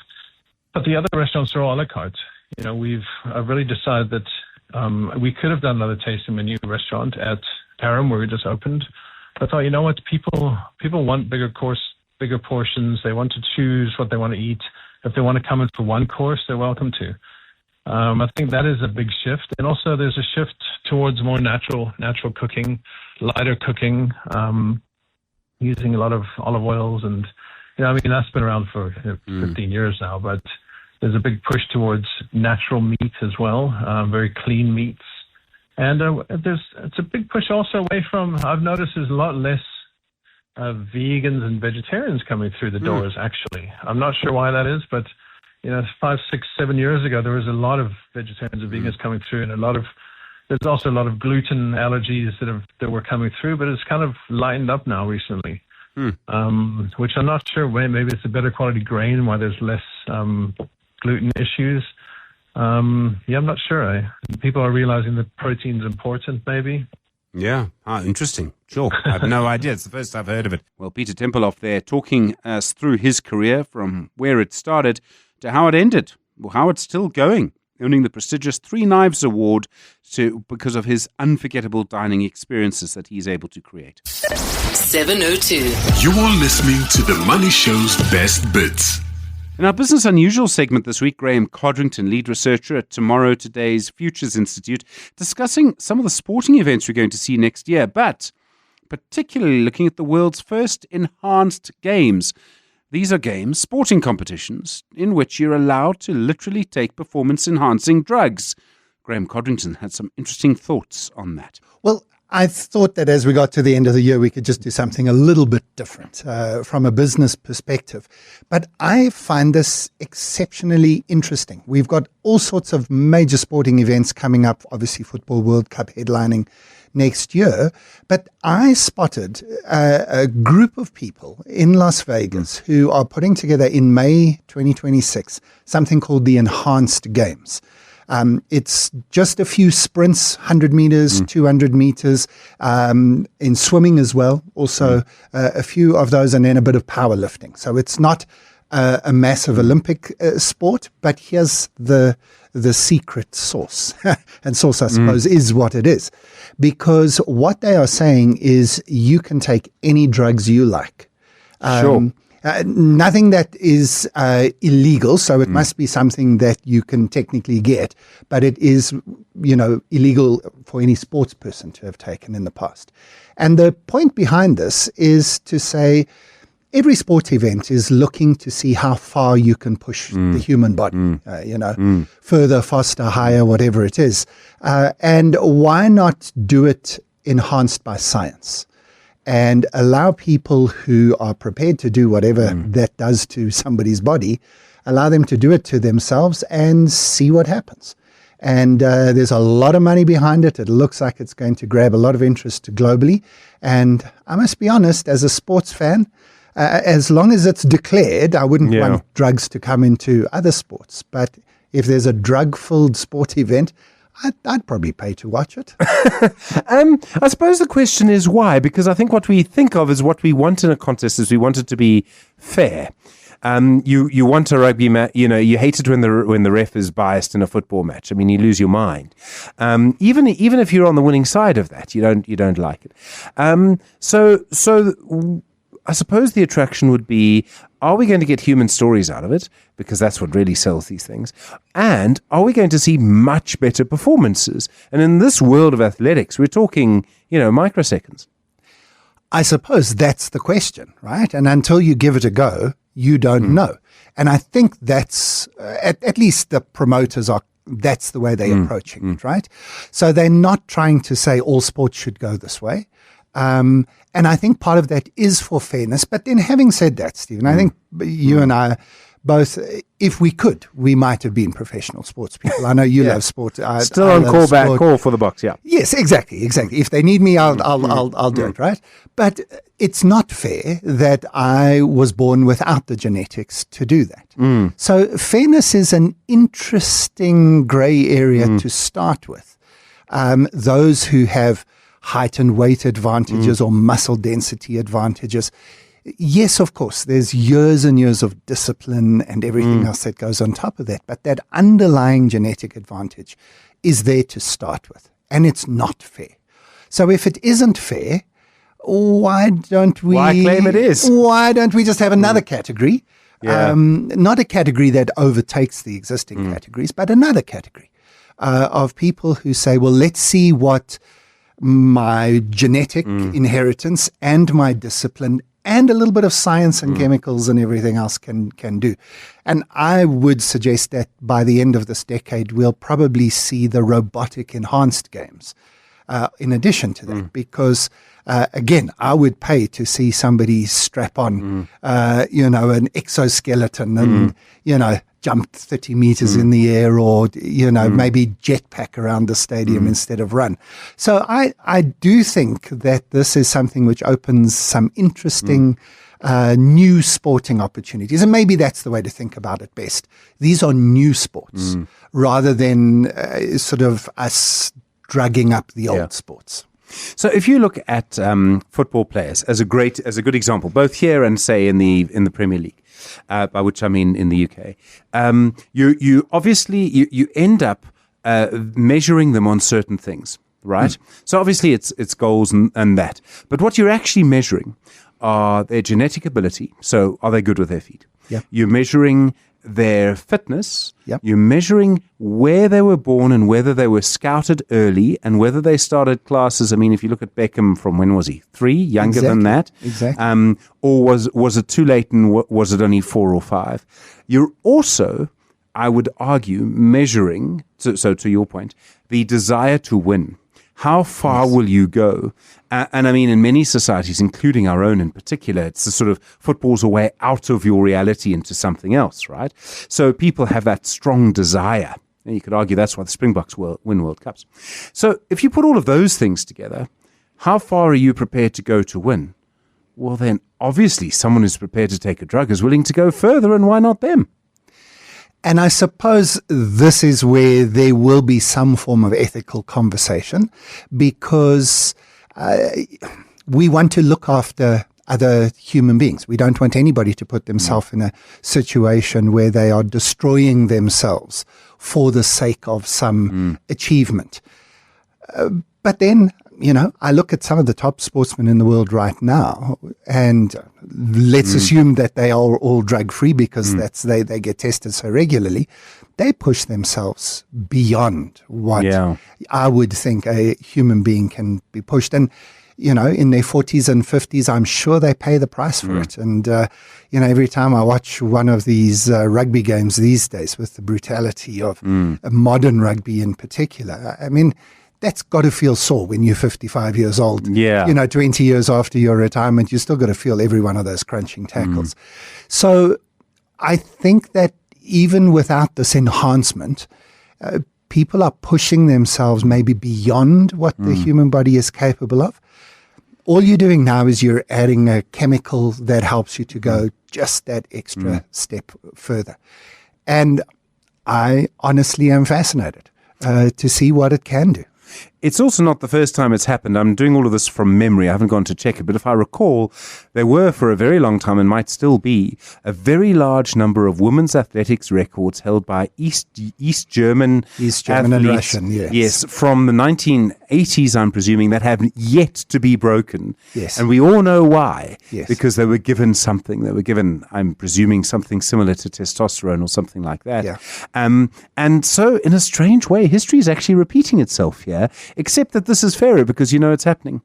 But the other restaurants are all a la carte. We've really decided that we could have done another tasting menu restaurant at Param, where we just opened. I thought, you know what, people want bigger portions. They want to choose what they want to eat. If they want to come in for one course, they're welcome to. I think that is a big shift. And also there's a shift towards more natural cooking, lighter cooking, using a lot of olive oils. And, that's been around for 15 years now, but there's a big push towards natural meat as well, very clean meats. And it's a big push also away from, I've noticed there's a lot less vegans and vegetarians coming through the doors, actually. I'm not sure why that is, but 5, 6, 7 years ago, there was a lot of vegetarians and vegans coming through, and there's also a lot of gluten allergies that were coming through, but it's kind of lightened up now recently, which I'm not sure why. Maybe it's a better quality grain, why there's less gluten issues. I'm not sure. People are realizing that protein's important, maybe. Yeah, interesting. Sure, I have no idea. It's the first I've heard of it. Well, Peter Tempelhoff there talking us through his career from where it started to how it ended, or how it's still going, earning the prestigious Three Knives Award because of his unforgettable dining experiences that he's able to create. 702. You are listening to The Money Show's Best Bits. In our Business Unusual segment this week, Graeme Codrington, lead researcher at Tomorrow Today's Futures Institute, discussing some of the sporting events we're going to see next year, but particularly looking at the world's first enhanced games. These are games, sporting competitions, in which you're allowed to literally take performance-enhancing drugs. Graeme Codrington had some interesting thoughts on that. Well, I thought that as we got to the end of the year, we could just do something a little bit different from a business perspective. But I find this exceptionally interesting. We've got all sorts of major sporting events coming up, obviously Football World Cup headlining next year. But I spotted a group of people in Las Vegas who are putting together in May 2026 something called the Enhanced Games. It's just a few sprints, 100 meters, 200 meters, in swimming as well. Also, a few of those, and then a bit of powerlifting. So it's not a massive Olympic sport, but here's the secret sauce. And sauce, I suppose, is what it is. Because what they are saying is you can take any drugs you like. Sure. Nothing that is illegal, so it must be something that you can technically get, but it is, illegal for any sports person to have taken in the past. And the point behind this is to say every sport event is looking to see how far you can push the human body, further, faster, higher, whatever it is. And why not do it enhanced by science? And allow people who are prepared to do whatever that does to somebody's body, allow them to do it to themselves and see what happens. And there's a lot of money behind it. It looks like it's going to grab a lot of interest globally. And I must be honest, as a sports fan, as long as it's declared, I wouldn't want drugs to come into other sports. But if there's a drug-filled sport event, I'd probably pay to watch it. I suppose the question is why, because I think what we think of as what we want in a contest is we want it to be fair. You want a rugby match, you hate it when the ref is biased in a football match. I mean, you lose your mind. Even if you're on the winning side of that, you don't like it. So I suppose the attraction would be, Are we going to get human stories out of it? Because that's what really sells these things. And are we going to see much better performances? And in this world of athletics, we're talking, microseconds. I suppose that's the question, right? And until you give it a go, you don't know. And I think that's, at least the promoters that's the way they're approaching it, right? So they're not trying to say all sports should go this way. And I think part of that is for fairness. But then having said that, Stephen, I think you and I both, if we could, we might have been professional sports people. I know you love sport. Still on call for the box, yeah. Yes, exactly. If they need me, I'll do it, right? But it's not fair that I was born without the genetics to do that. So fairness is an interesting grey area to start with. Those who have height and weight advantages or muscle density advantages, yes, of course, there's years and years of discipline and everything else that goes on top of that. But that underlying genetic advantage is there to start with. And it's not fair. So if it isn't fair, why don't we... Why claim it is? Why don't we just have another category? Yeah. Not a category that overtakes the existing categories, but another category of people who say, well, let's see what my genetic inheritance and my discipline and a little bit of science and chemicals and everything else can do. And I would suggest that by the end of this decade, we'll probably see the robotic enhanced games in addition to that, because again, I would pay to see somebody strap on, an exoskeleton and, jump 30 meters in the air, or, maybe jetpack around the stadium instead of run. So I do think that this is something which opens some interesting new sporting opportunities. And maybe that's the way to think about it best. These are new sports rather than sort of us drugging up the old sports. So if you look at football players as a good example, both here and say in the Premier League, by which I mean in the UK, you obviously end up measuring them on certain things, right? So obviously it's goals and that, but what you're actually measuring are their genetic ability. So are they good with their feet? Yeah. You're measuring their fitness. Yep. You're measuring where they were born and whether they were scouted early and whether they started classes. I mean, if you look at Beckham from when was he? 3? Younger than that? Exactly. Or was it too late and was it only 4 or 5? You're also, I would argue, measuring, so to your point, the desire to win. How far will you go? And I mean, in many societies, including our own in particular, it's the sort of football's a way out of your reality into something else, right? So people have that strong desire. And you could argue that's why the Springboks win World Cups. So if you put all of those things together, how far are you prepared to go to win? Well, then obviously someone who's prepared to take a drug is willing to go further, and why not them? And I suppose this is where there will be some form of ethical conversation, because we want to look after other human beings. We don't want anybody to put themselves in a situation where they are destroying themselves for the sake of some achievement. But then, I look at some of the top sportsmen in the world right now, and let's assume that they are all drug-free because they get tested so regularly. They push themselves beyond what I would think a human being can be pushed. And, in their 40s and 50s, I'm sure they pay the price for it. And, every time I watch one of these rugby games these days with the brutality of modern rugby in particular, I mean, that's got to feel sore when you're 55 years old. Yeah. 20 years after your retirement, you still got to feel every one of those crunching tackles. So I think that even without this enhancement, people are pushing themselves maybe beyond what the human body is capable of. All you're doing now is you're adding a chemical that helps you to go just that extra step further. And I honestly am fascinated to see what it can do. It's also not the first time it's happened. I'm doing all of this from memory. I haven't gone to check it. But if I recall, there were for a very long time, and might still be, a very large number of women's athletics records held by East German and athletes. Russian, yes. Yes, from the 1980s, I'm presuming, that have yet to be broken. Yes. And we all know why. Yes. Because they were given something. They were given, I'm presuming, something similar to testosterone or something like that. Yeah. And so, in a strange way, history is actually repeating itself here. Except that this is fairer because you know it's happening.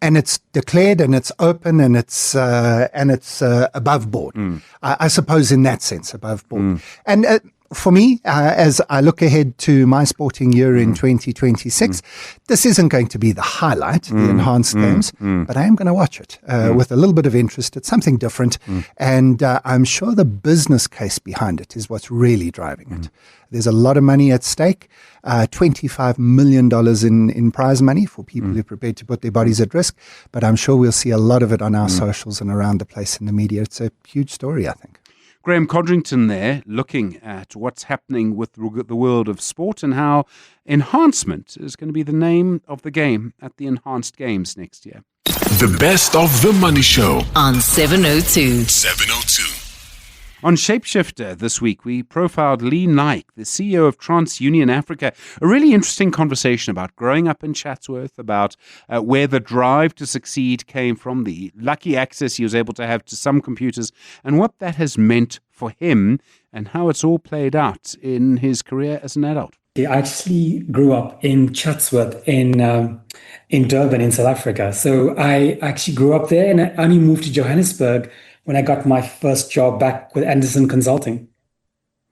And it's declared and it's open and it's above board. I suppose in that sense, above board. And for me, as I look ahead to my sporting year in 2026, this isn't going to be the highlight, the enhanced games, but I am going to watch it with a little bit of interest. It's something different. And I'm sure the business case behind it is what's really driving it. There's a lot of money at stake, $25 million in prize money for people who are prepared to put their bodies at risk. But I'm sure we'll see a lot of it on our socials and around the place in the media. It's a huge story, I think. Graeme Codrington there, looking at what's happening with the world of sport and how enhancement is going to be the name of the game at the Enhanced Games next year. The best of the Money Show on 702. 702. On Shapeshifter this week, we profiled Lee Naik, the CEO of TransUnion Africa. A really interesting conversation about growing up in Chatsworth, about where the drive to succeed came from, the lucky access he was able to have to some computers, and what that has meant for him, and how it's all played out in his career as an adult. I actually grew up in Chatsworth in Durban in South Africa. So I actually grew up there, and I only moved to Johannesburg when I got my first job back with Anderson Consulting.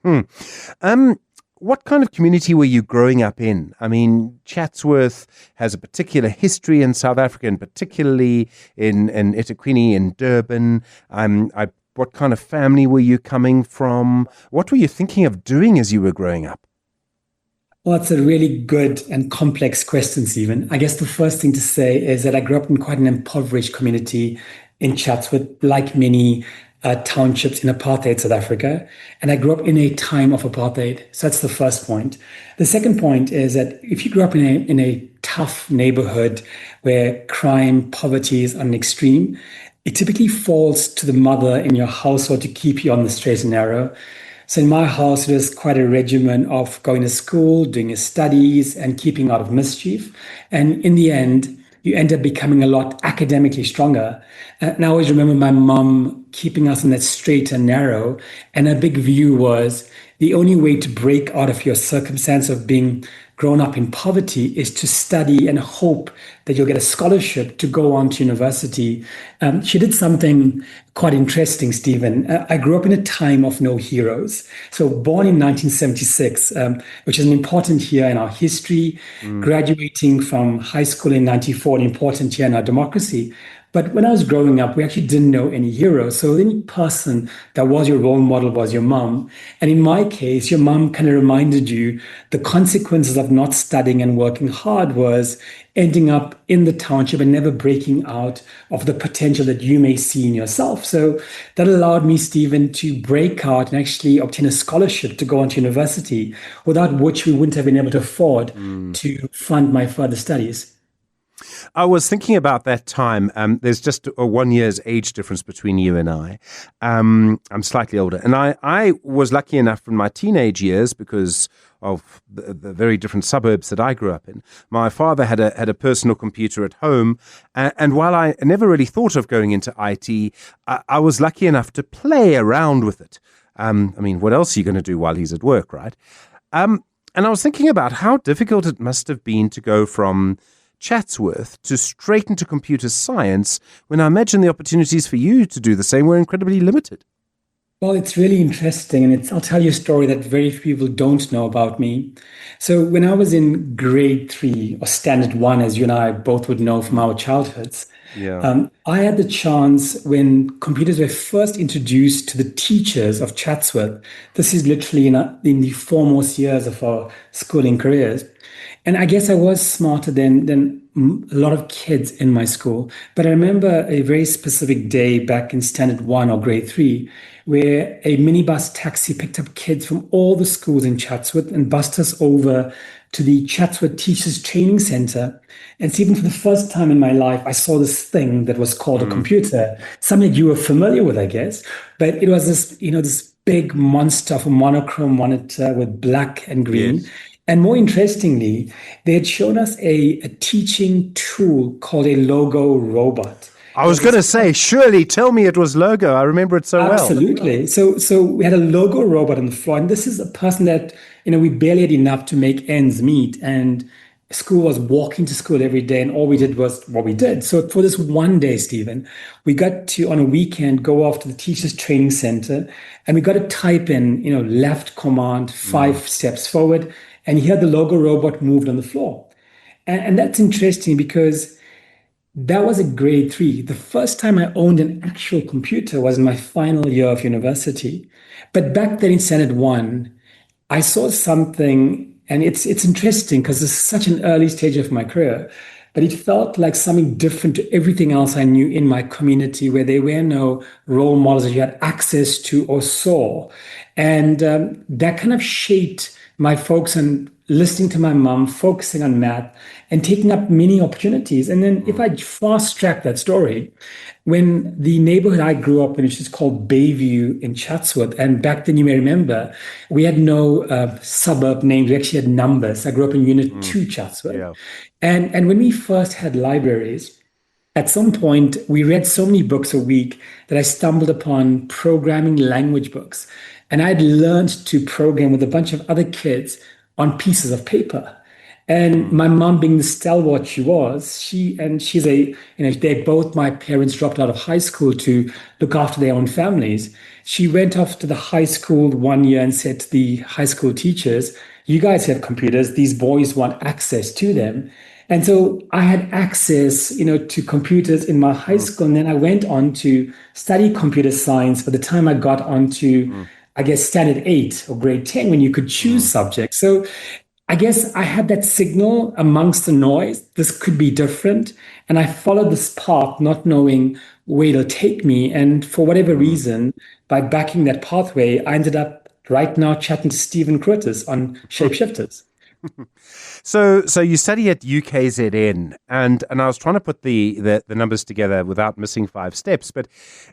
What kind of community were you growing up in? I mean, Chatsworth has a particular history in South Africa, and particularly in eThekwini, in Durban. What kind of family were you coming from? What were you thinking of doing as you were growing up? Well, that's a really good and complex question, Stephen. I guess the first thing to say is that I grew up in quite an impoverished community in Chatsworth, like many townships in apartheid South Africa. And I grew up in a time of apartheid. So that's the first point. The second point is that if you grew up in a tough neighborhood where crime, poverty is on an extreme, it typically falls to the mother in your household to keep you on the straight and narrow. So in my house, it was quite a regimen of going to school, doing your studies, and keeping out of mischief. And in the end, you end up becoming a lot academically stronger. And I always remember my mom keeping us on that straight and narrow. And her big view was the only way to break out of your circumstance of being grown up in poverty is to study and hope that you'll get a scholarship to go on to university. She did something quite interesting, Stephen. I grew up in a time of no heroes. So born in 1976, which is an important year in our history, graduating from high school in 94, an important year in our democracy. But when I was growing up, we actually didn't know any heroes. So the only person that was your role model was your mom. And in my case, your mom kind of reminded you the consequences of not studying and working hard was ending up in the township and never breaking out of the potential that you may see in yourself. So that allowed me, Stephen, to break out and actually obtain a scholarship to go on to university, without which we wouldn't have been able to afford to fund my further studies. I was thinking about that time. There's just a 1 year's age difference between you and I. I'm slightly older. And I was lucky enough from my teenage years, because of the very different suburbs that I grew up in. My father had a personal computer at home. And while I never really thought of going into IT, I was lucky enough to play around with it. I mean, what else are you going to do while he's at work, right? And I was thinking about how difficult it must have been to go from Chatsworth to straight into computer science, when I imagine the opportunities for you to do the same were incredibly limited. Well, it's really interesting, and I'll tell you a story that very few people don't know about me. So when I was in grade 3 or standard 1, as you and I both would know from our childhoods, I had the chance, when computers were first introduced to the teachers of Chatsworth, this is literally in the foremost years of our schooling careers. And I guess I was smarter than a lot of kids in my school, but I remember a very specific day back in standard 1 or grade 3 where a minibus taxi picked up kids from all the schools in Chatsworth and bussed us over to the Chatsworth Teachers Training Center. And Stephen, for the first time in my life, I saw this thing that was called a computer, something you were familiar with, I guess. But it was this, this big monster of a monochrome monitor with black and green. Yes. And more interestingly, they had shown us a teaching tool called a logo robot. I was going to say, surely tell me it was Logo. I remember it so well. Absolutely. So we had a Logo robot on the floor, and this is a person that, we barely had enough to make ends meet. And school was walking to school every day, and all we did was what we did. So for this one day, Stephen, we got to, on a weekend, go off to the Teachers Training Center, and we got to type in, left command, 5 steps forward, and here the Logo robot moved on the floor. And that's interesting because that was a grade 3. The first time I owned an actual computer was in my final year of university. But back then in standard 1, I saw something, and it's interesting because this is such an early stage of my career, but it felt like something different to everything else I knew in my community, where there were no role models that you had access to or saw. And that kind of shaped my focus on listening to my mom, focusing on math, and taking up many opportunities. And then if I fast track that story, when the neighborhood I grew up in, which is called Bayview in Chatsworth, and back then you may remember, we had no suburb names, we actually had numbers. I grew up in Unit 2 Chatsworth. Yeah. And when we first had libraries, at some point, we read so many books a week that I stumbled upon programming language books. And I'd learned to program with a bunch of other kids on pieces of paper. And my mom, being the stalwart she was, she's my parents dropped out of high school to look after their own families. She went off to the high school one year and said to the high school teachers, "You guys have computers, these boys want access to them." And so I had access, to computers in my high school. And then I went on to study computer science. By the time I got onto, I guess, standard 8 or grade 10, when you could choose subjects. So I guess I had that signal amongst the noise. This could be different. And I followed this path, not knowing where it'll take me. And for whatever reason, by backing that pathway, I ended up right now chatting to Stephen Grootes on Shapeshifters. So you study at UKZN, and I was trying to put the numbers together without missing 5 steps, but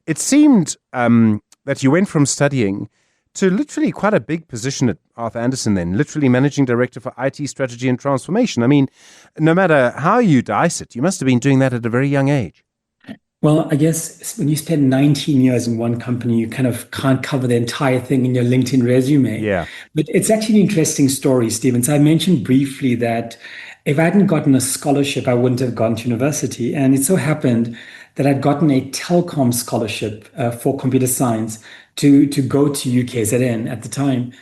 it seemed that you went from studying to literally quite a big position at Arthur Andersen then, literally managing director for IT strategy and transformation. I mean, no matter how you dice it, you must have been doing that at a very young age. Well, I guess when you spend 19 years in one company, you kind of can't cover the entire thing in your LinkedIn resume. Yeah. But it's actually an interesting story, Stephen. So I mentioned briefly that if I hadn't gotten a scholarship, I wouldn't have gone to university. And it so happened that I'd gotten a telecom scholarship for computer science to go to UKZN at the time.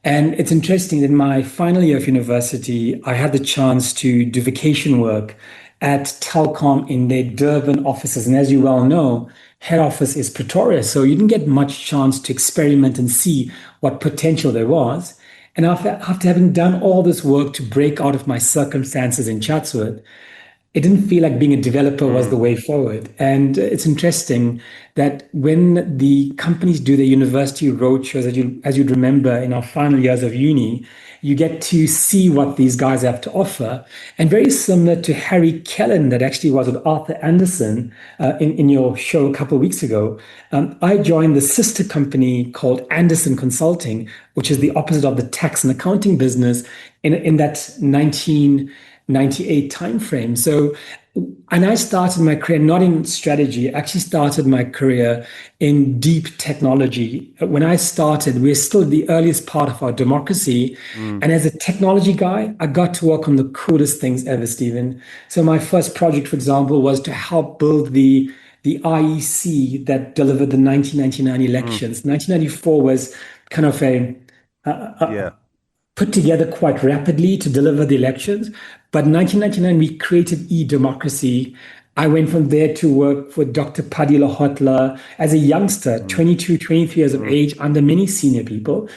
And it's interesting that in my final year of university, I had the chance to do vacation work at Telkom in their Durban offices. And as you well know, head office is Pretoria. So you didn't get much chance to experiment and see what potential there was. And after having done all this work to break out of my circumstances in Chatsworth, it didn't feel like being a developer was the way forward. And it's interesting that when the companies do their university roadshows, as you'd remember in our final years of uni, you get to see what these guys have to offer. And very similar to Harry Kellen, that actually was with Arthur Andersen in your show a couple of weeks ago, I joined the sister company called Andersen Consulting, which is the opposite of the tax and accounting business in that 1998 timeframe. So, and I started my career not in strategy. I actually started my career in deep technology. When I started, we're still the earliest part of our democracy. And as a technology guy, I got to work on the coolest things ever, Stephen. So my first project, for example, was to help build the IEC that delivered the 1999 elections. 1994 was kind of put together quite rapidly to deliver the elections. But in 1999, we created e-democracy. I went from there to work for Dr. Padilla Hotler as a youngster, 22, 23 years of age, under many senior people.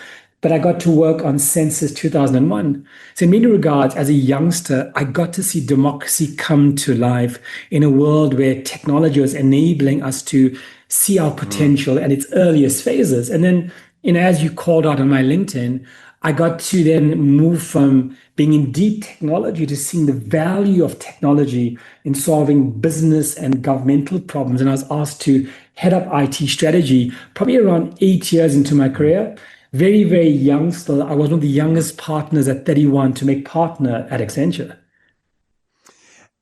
but I got to work on Census 2001. So in many regards, as a youngster, I got to see democracy come to life in a world where technology was enabling us to see our potential at its earliest phases. And then, as you called out on my LinkedIn, I got to then move from being in deep technology to seeing the value of technology in solving business and governmental problems. And I was asked to head up IT strategy probably around 8 years into my career. Very, very young still. I was one of the youngest partners at 31 to make partner at Accenture.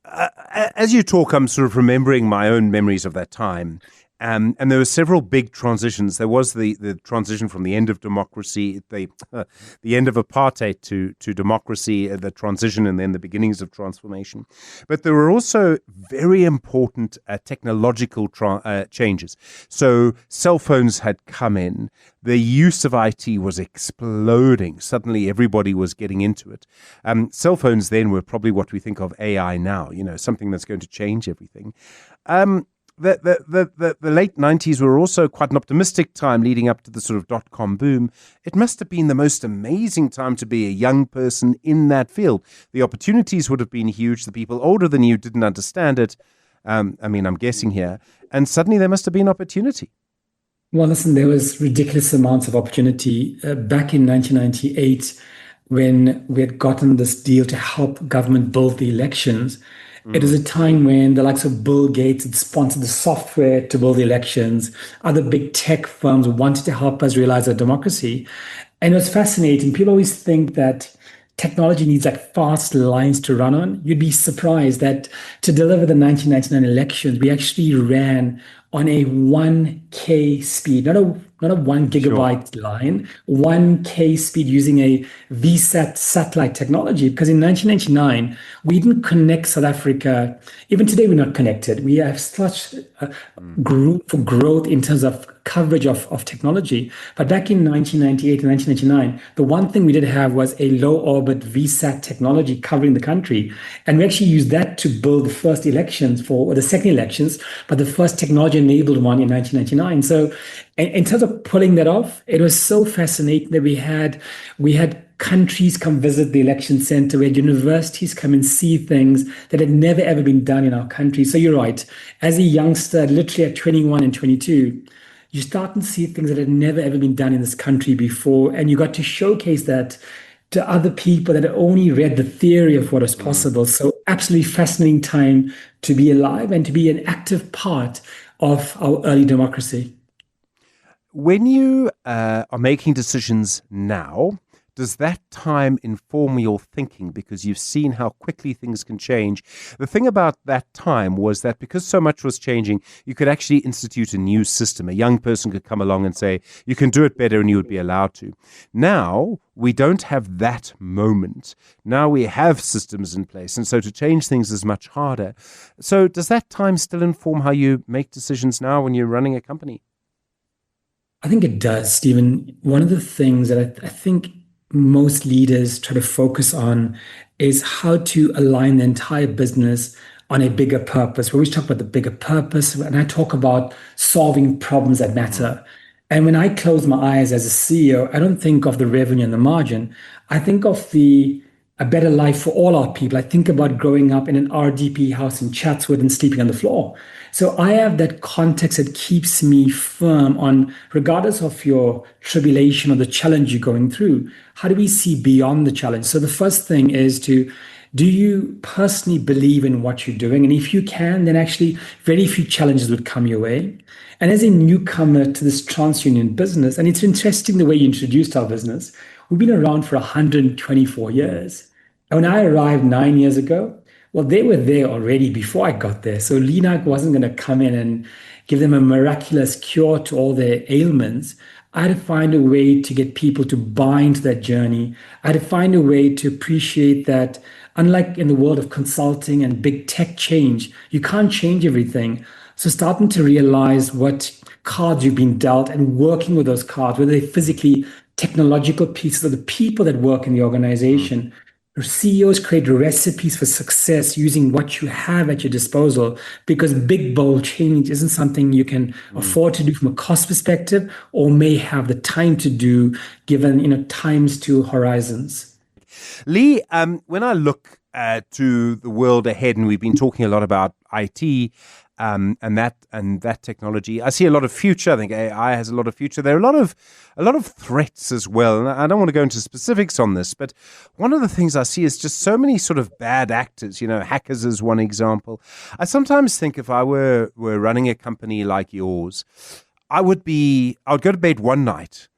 As you talk, I'm sort of remembering my own memories of that time. And there were several big transitions. There was the transition from the end of democracy, the end of apartheid to democracy, the transition, and then the beginnings of transformation. But there were also very important technological changes. So cell phones had come in. The use of IT was exploding. Suddenly everybody was getting into it. Cell phones then were probably what we think of AI now, something that's going to change everything. The late 90s were also quite an optimistic time leading up to the sort of dot-com boom. It must have been the most amazing time to be a young person in that field. The opportunities would have been huge. The people older than you didn't understand it. I'm guessing here. And suddenly there must have been opportunity. Well, listen, there was ridiculous amounts of opportunity. Back in 1998, when we had gotten this deal to help government build the elections, it was a time when the likes of Bill Gates had sponsored the software to build the elections. Other big tech firms wanted to help us realize our democracy. And it was fascinating. People always think that technology needs like fast lines to run on. You'd be surprised that to deliver the 1999 elections, we actually ran on a 1K speed, not a 1 gigabyte line, 1K speed using a VSAT satellite technology. Because in 1999, we didn't connect South Africa. Even today, we're not connected. We have such room for growth in terms of coverage of technology. But back in 1998 and 1999, the one thing we did have was a low orbit VSAT technology covering the country. And we actually used that to build the first elections or the second elections, but the first technology enabled one in 1999. So in terms of pulling that off, it was so fascinating that we had countries come visit the election center. We had universities come and see things that had never, ever been done in our country. So you're right. As a youngster, literally at 21 and 22, you start to see things that had never, ever been done in this country before. And you got to showcase that to other people that had only read the theory of what was possible. So absolutely fascinating time to be alive and to be an active part of our early democracy. When you are making decisions now, does that time inform your thinking because you've seen how quickly things can change? The thing about that time was that because so much was changing, you could actually institute a new system. A young person could come along and say, you can do it better, and you would be allowed to. Now, we don't have that moment. Now we have systems in place, and so to change things is much harder. So does that time still inform how you make decisions now when you're running a company? I think it does, Stephen. One of the things that I think most leaders try to focus on is how to align the entire business on a bigger purpose. We always talk about the bigger purpose, and I talk about solving problems that matter. And when I close my eyes as a CEO, I don't think of the revenue and the margin. I think of a better life for all our people. I think about growing up in an RDP house in Chatswood and sleeping on the floor. So I have that context that keeps me firm on, regardless of your tribulation or the challenge you're going through, how do we see beyond the challenge? So the first thing is do you personally believe in what you're doing? And if you can, then actually very few challenges would come your way. And as a newcomer to this TransUnion business, and it's interesting the way you introduced our business, we've been around for 124 years. And when I arrived 9 years ago, well, they were there already before I got there. So Lee Naik wasn't going to come in and give them a miraculous cure to all their ailments. I had to find a way to get people to buy into that journey. I had to find a way to appreciate that, unlike in the world of consulting and big tech change, you can't change everything. So starting to realize what cards you've been dealt and working with those cards, whether they're physically technological pieces of the people that work in the organization, CEOs create recipes for success using what you have at your disposal, because big, bold change isn't something you can afford to do from a cost perspective, or may have the time to do given times to horizons. Lee, when I look to the world ahead, and we've been talking a lot about IT and that technology, I see a lot of future. I think AI has a lot of future. There are a lot of threats as well. And I don't want to go into specifics on this, but one of the things I see is just so many sort of bad actors. Hackers is one example. I sometimes think if I were running a company like yours, I would go to bed one night,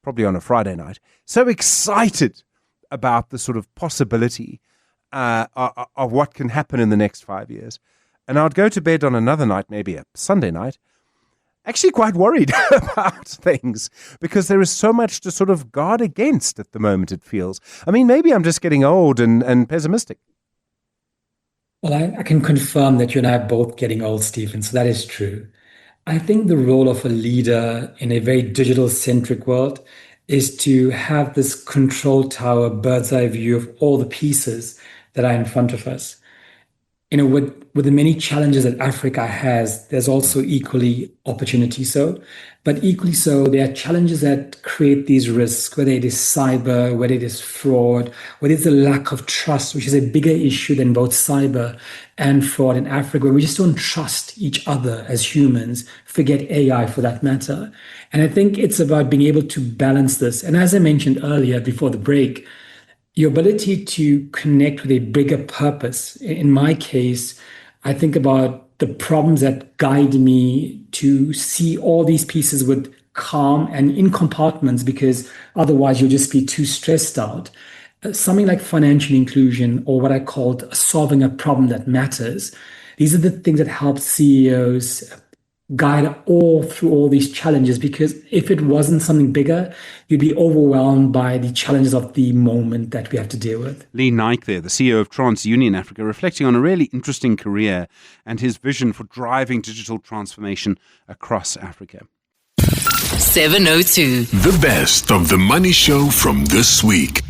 probably on a Friday night, so excited about the sort of possibility of what can happen in the next 5 years. And I'd go to bed on another night, maybe a Sunday night, actually quite worried about things, because there is so much to sort of guard against at the moment, it feels. I mean, maybe I'm just getting old and pessimistic. Well, I can confirm that you and I are both getting old, Stephen, so that is true. I think the role of a leader in a very digital-centric world is to have this control tower, bird's eye view of all the pieces that are in front of us. With the many challenges that Africa has, there's also equally opportunity. But equally so, there are challenges that create these risks, whether it is cyber, whether it is fraud, whether it's the lack of trust, which is a bigger issue than both cyber and fraud in Africa, where we just don't trust each other as humans, forget AI for that matter. And I think it's about being able to balance this. And as I mentioned earlier before the break, your ability to connect with a bigger purpose. In my case, I think about the problems that guide me to see all these pieces with calm and in compartments, because otherwise you'll just be too stressed out. Something like financial inclusion, or what I called solving a problem that matters. These are the things that help CEOs guide all through all these challenges, because if it wasn't something bigger, you'd be overwhelmed by the challenges of the moment that we have to deal with. Lee Naik there, the CEO of TransUnion Africa, reflecting on a really interesting career and his vision for driving digital transformation across Africa. 702. The best of the Money Show from this week.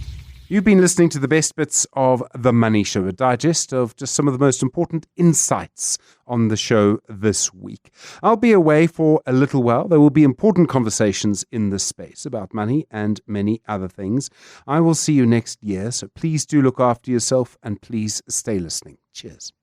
You've been listening to the best bits of The Money Show, a digest of just some of the most important insights on the show this week. I'll be away for a little while. There will be important conversations in this space about money and many other things. I will see you next year, so please do look after yourself and please stay listening. Cheers.